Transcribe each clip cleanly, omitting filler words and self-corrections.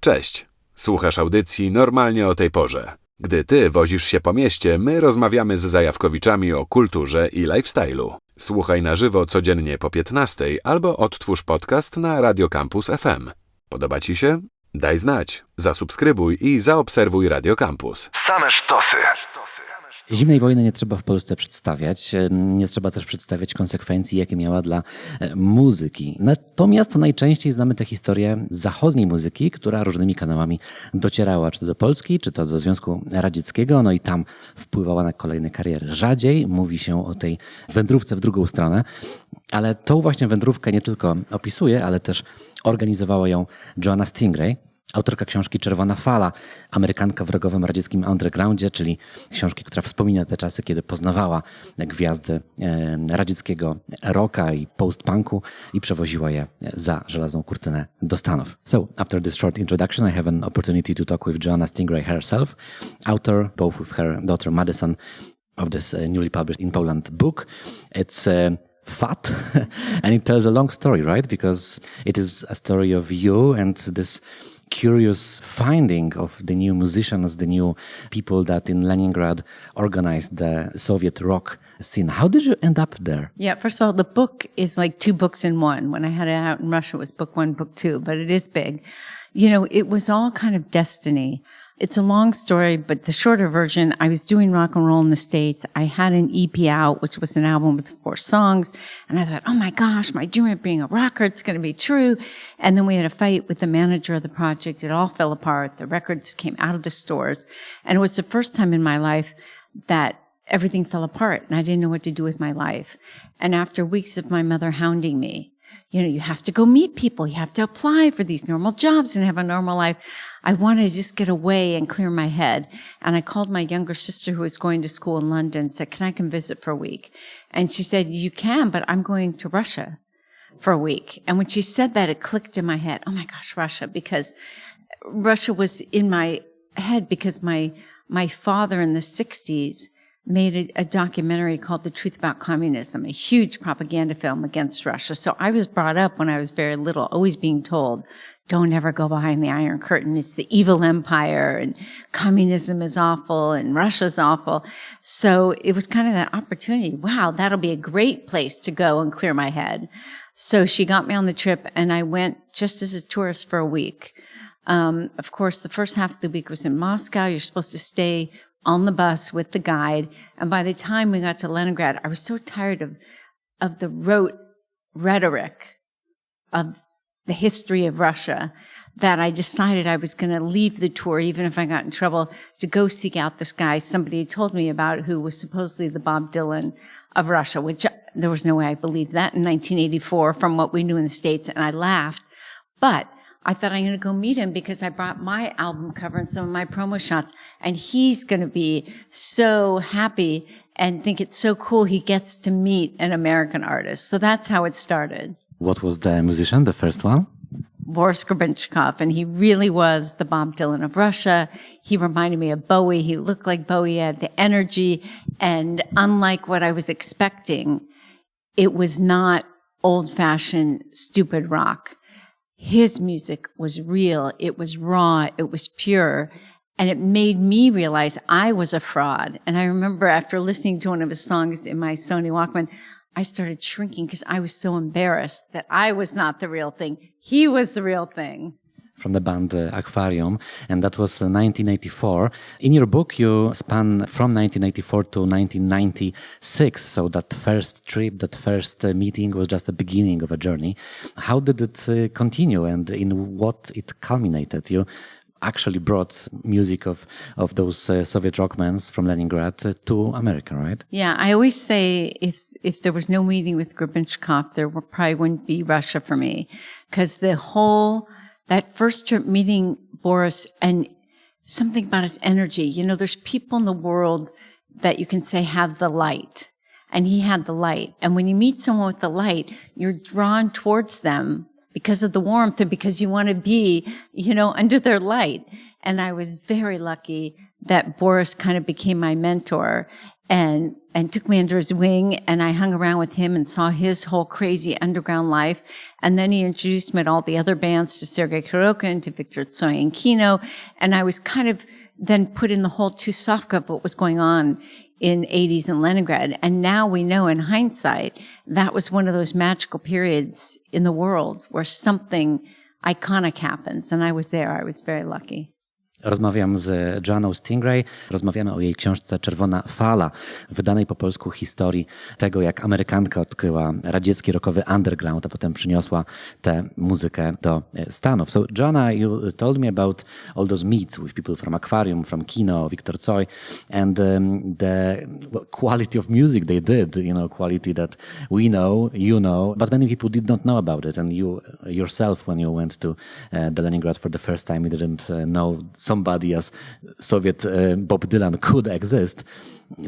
Cześć, słuchasz audycji normalnie o tej porze. Gdy ty wozisz się po mieście, my rozmawiamy z zajawkowiczami o kulturze i lifestyle'u. Słuchaj na żywo codziennie po 15 albo odtwórz podcast na Radio Campus FM. Podoba ci się? Daj znać, zasubskrybuj i zaobserwuj Radio Campus. Same sztosy. Zimnej wojny nie trzeba w Polsce przedstawiać. Nie trzeba też przedstawiać konsekwencji, jakie miała dla muzyki. Natomiast najczęściej znamy tę historię zachodniej muzyki, która różnymi kanałami docierała, czy to do Polski, czy to do Związku Radzieckiego. No i tam wpływała na kolejne kariery. Rzadziej mówi się o tej wędrówce w drugą stronę, ale tą właśnie wędrówkę nie tylko opisuje, ale też organizowała ją Joanna Stingray, autorka książki Czerwona fala, Amerykanka w rogowym radzieckim undergroundzie, czyli książki, która wspomina te czasy, kiedy poznawała gwiazdy radzieckiego rocka i post-punku i przewoziła je za żelazną kurtynę do Stanów. So, after this short introduction, I have an opportunity to talk with Joanna Stingray herself, author, both with her daughter Madison, of this newly published in Poland book. It's fat and it tells a long story, right? Because it is a story of you and this curious finding of the new musicians, the new people that in Leningrad organized the Soviet rock scene. How did you end up there? Yeah, first of all, the book is like two books in one. When I had it out in Russia, it was book one, book two, but it is big. You know, it was all kind of destiny. It's a long story, but the shorter version, I was doing rock and roll in the States. I had an EP out, which was an album with 4 songs. And I thought, oh my gosh, my dream of being a rocker, it's going to be true. And then we had a fight with the manager of the project. It all fell apart. The records came out of the stores. And it was the first time in my life that everything fell apart and I didn't know what to do with my life. And after weeks of my mother hounding me, you know, you have to go meet people. You have to apply for these normal jobs and have a normal life. I wanted to just get away and clear my head. And I called my younger sister who was going to school in London and said, can I come visit for a week? And she said, you can, but I'm going to Russia for a week. And when she said that, it clicked in my head. Oh my gosh, Russia, because Russia was in my head because my father in the 60s made a documentary called The Truth About Communism, a huge propaganda film against Russia. So I was brought up when I was very little, always being told, don't ever go behind the Iron Curtain. It's the evil empire and communism is awful and Russia's awful. So it was kind of that opportunity. Wow, that'll be a great place to go and clear my head. So she got me on the trip and I went just as a tourist for a week. Of course, the first half of the week was in Moscow. You're supposed to stay on the bus with the guide. And by the time we got to Leningrad, I was so tired of the rote rhetoric of the history of Russia that I decided I was going to leave the tour, even if I got in trouble, to go seek out this guy somebody had told me about who was supposedly the Bob Dylan of Russia, which there was no way I believed that in 1984 from what we knew in the States. And I laughed. But I thought I'm going to go meet him because I brought my album cover and some of my promo shots. And he's going to be so happy and think it's so cool he gets to meet an American artist. So that's how it started. What was the musician, the first one? Boris Grebenshkov, and he really was the Bob Dylan of Russia. He reminded me of Bowie. He looked like Bowie, he had the energy. And unlike what I was expecting, it was not old-fashioned, stupid rock. His music was real, it was raw, it was pure, and it made me realize I was a fraud. And I remember after listening to one of his songs in my Sony Walkman, I started shrinking because I was so embarrassed that I was not the real thing. He was the real thing. From the band Akwarium, and that was 1984. In your book, you span from 1984 to 1996, so that first trip, that first meeting was just the beginning of a journey. How did it continue, and in what it culminated? You actually brought music of those Soviet rockmen from Leningrad to America, right? Yeah, I always say if there was no meeting with Grebenshkov, there probably wouldn't be Russia for me, because that first trip meeting Boris and something about his energy. You know, there's people in the world that you can say have the light, and he had the light. And when you meet someone with the light, you're drawn towards them because of the warmth and because you want to be, you know, under their light. And I was very lucky that Boris kind of became my mentor. and took me under his wing, and I hung around with him and saw his whole crazy underground life. And then he introduced me to all the other bands, to Sergei Kurokin, to Victor Tsoi and Kino, and I was kind of then put in the whole Tusovka of what was going on in 80s in Leningrad. And now we know in hindsight, that was one of those magical periods in the world where something iconic happens. And I was there. I was very lucky. Rozmawiam z Joanną Stingray, rozmawiamy o jej książce Czerwona fala, wydanej po polsku historii tego, jak Amerykanka odkryła radziecki rockowy underground, a potem przyniosła tę muzykę do Stanów. So Joanna, you told me about all those meets with people from Akwarium, from Kino, Victor Tsoi, and the quality of music they did, quality that we know, you know, but many people did not know about it. And you yourself, when you went to the Leningrad for the first time, you didn't know somebody as Soviet Bob Dylan could exist.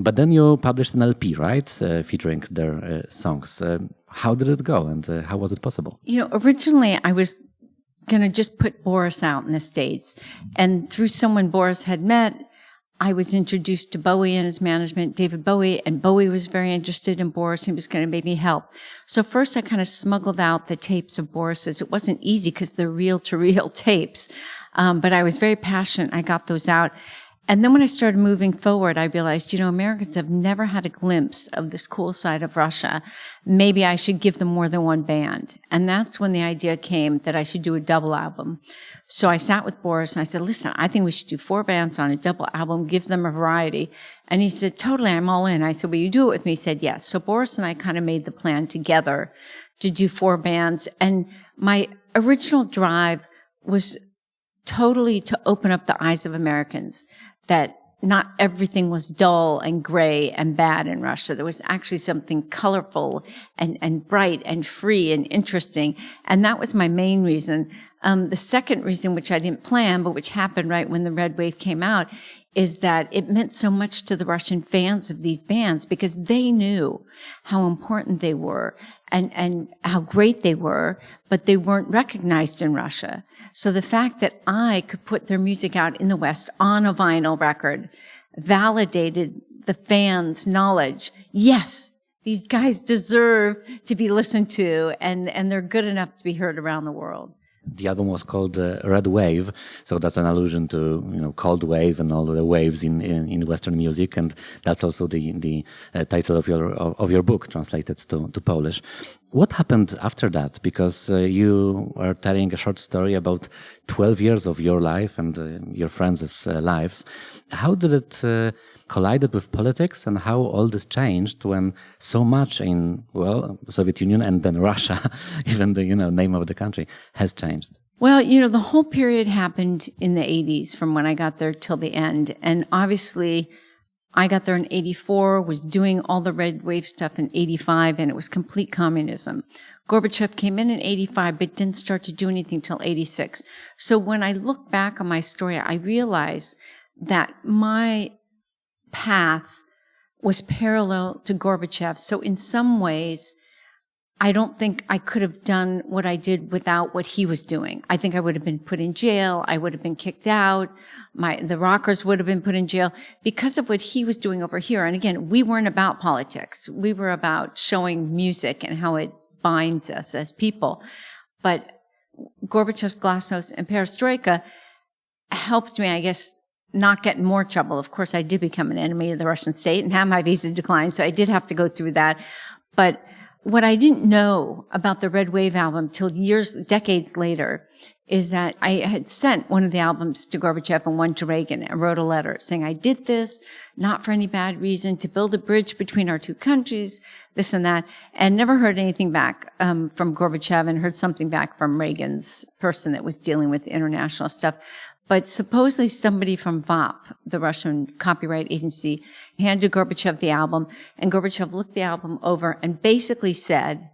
But then you published an LP, right? Featuring their songs. How did it go and how was it possible? Originally I was going to just put Boris out in the States. And through someone Boris had met, I was introduced to Bowie and his management, David Bowie, and Bowie was very interested in Boris and was going to maybe help. So first I kind of smuggled out the tapes of Boris's. It wasn't easy because they're reel-to-reel tapes. But I was very passionate. I got those out. And then when I started moving forward, I realized, Americans have never had a glimpse of this cool side of Russia. Maybe I should give them more than one band. And that's when the idea came that I should do a double album. So I sat with Boris and I said, listen, I think we should do 4 bands on a double album, give them a variety. And he said, totally, I'm all in. I said, will you do it with me? He said, yes. So Boris and I kind of made the plan together to do 4 bands. And my original drive was totally to open up the eyes of Americans that not everything was dull and gray and bad in Russia. There was actually something colorful and bright and free and interesting. And that was my main reason. The second reason, which I didn't plan, but which happened right when the Red Wave came out, is that it meant so much to the Russian fans of these bands because they knew how important they were and how great they were, but they weren't recognized in Russia. So the fact that I could put their music out in the West on a vinyl record validated the fans' knowledge. Yes, these guys deserve to be listened to and they're good enough to be heard around the world. The album was called Red Wave, so that's an allusion to cold wave and all the waves in Western music, and that's also the title of your book translated to Polish. What happened after that? Because you are telling a short story about 12 years of your life and your friends' lives. How did it collided with politics and how all this changed when so much in, Soviet Union and then Russia, even the, name of the country has changed? Well, the whole period happened in the 80s from when I got there till the end. And obviously I got there in 84, was doing all the Red Wave stuff in 85, and it was complete communism. Gorbachev came in 85, but didn't start to do anything till 86. So when I look back on my story, I realize that my path was parallel to Gorbachev. So in some ways, I don't think I could have done what I did without what he was doing. I think I would have been put in jail. I would have been kicked out. The rockers would have been put in jail because of what he was doing over here. And again, we weren't about politics. We were about showing music and how it binds us as people. But Gorbachev's glasnost and perestroika helped me, I guess, not get in more trouble. Of course, I did become an enemy of the Russian state and have my visa declined, so I did have to go through that. But what I didn't know about the Red Wave album till decades later, is that I had sent one of the albums to Gorbachev and one to Reagan and wrote a letter saying I did this, not for any bad reason, to build a bridge between our two countries, this and that, and never heard anything back from Gorbachev and heard something back from Reagan's person that was dealing with international stuff. But supposedly somebody from VOP, the Russian copyright agency, handed Gorbachev the album, and Gorbachev looked the album over and basically said,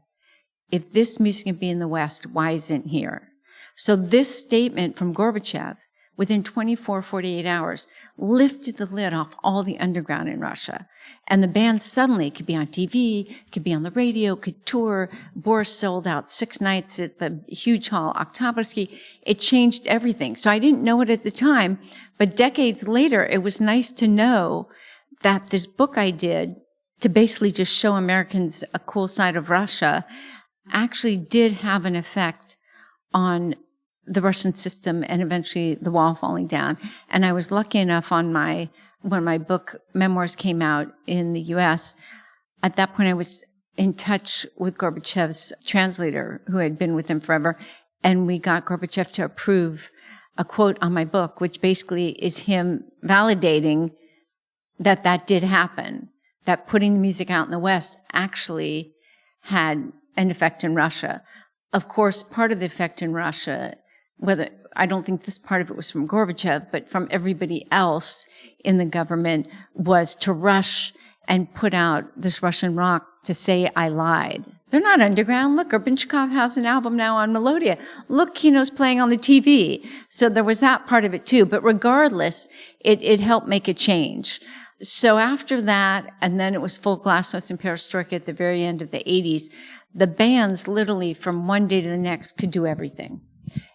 if this music can be in the West, why isn't it here? So this statement from Gorbachev, within 48 hours, lifted the lid off all the underground in Russia. And the band suddenly could be on TV, could be on the radio, could tour. Boris sold out 6 nights at the huge hall, Oktobersky. It changed everything. So I didn't know it at the time, but decades later, it was nice to know that this book I did to basically just show Americans a cool side of Russia actually did have an effect on the Russian system and eventually the wall falling down. And I was lucky enough when my book memoirs came out in the US, at that point I was in touch with Gorbachev's translator who had been with him forever. And we got Gorbachev to approve a quote on my book, which basically is him validating that did happen, that putting the music out in the West actually had an effect in Russia. Of course, part of the effect in Russia, I don't think this part of it was from Gorbachev, but from everybody else in the government, was to rush and put out this Russian rock to say, I lied. They're not underground. Look, Urbanchikov has an album now on Melodia. Look, Kino's playing on the TV. So there was that part of it too. But regardless, it helped make a change. So after that, and then it was full glasnost and perestroika at the very end of the 80s, the bands literally from one day to the next could do everything.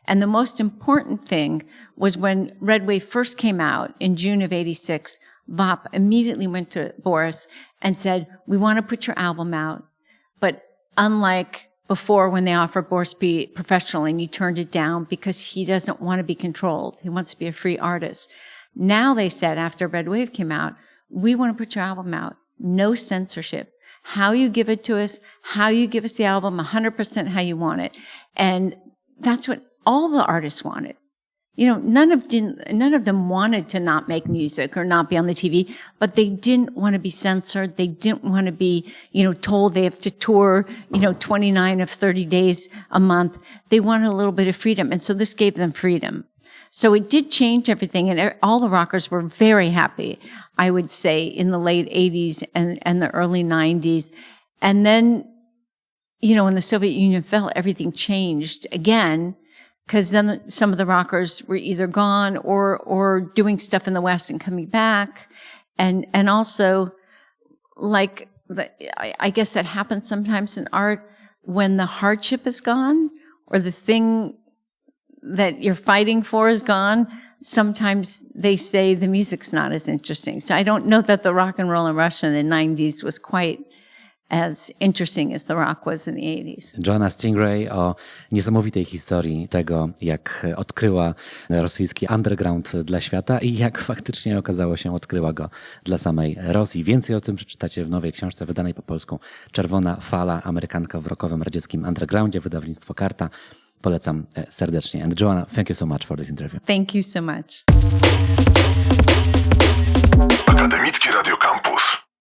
And the most important thing was when Red Wave first came out in June of 86, Vop immediately went to Boris and said, we want to put your album out. But unlike before when they offered Boris to be professional and he turned it down because he doesn't want to be controlled. He wants to be a free artist. Now they said after Red Wave came out, we want to put your album out. No censorship. How you give it to us, how you give us the album, 100% how you want it. And that's what all the artists wanted. You know, none of them wanted to not make music or not be on the TV, but they didn't want to be censored. They didn't want to be, told they have to tour, 29 of 30 days a month. They wanted a little bit of freedom. And so this gave them freedom. So it did change everything, and all the rockers were very happy, I would say, in the late 80s and the early 90s. And then, when the Soviet Union fell, everything changed again, because then some of the rockers were either gone or doing stuff in the West and coming back. And also, I guess that happens sometimes in art when the hardship is gone or the thing that you're fighting for is gone. Sometimes they say the music's not as interesting. So I don't know that the rock and roll in Russia in the 90s was quite as interesting as the rock was in the 80s. Joanna Stingray o niesamowitej historii tego, jak odkryła rosyjski underground dla świata i jak faktycznie okazało się, odkryła go dla samej Rosji. Więcej o tym przeczytacie w nowej książce wydanej po polsku Czerwona, fala, Amerykanka w rockowym radzieckim undergroundzie, wydawnictwo Karta. Polecam serdecznie. And Joanna, thank you so much for this interview. Thank you so much. Akademickie Radio Campus.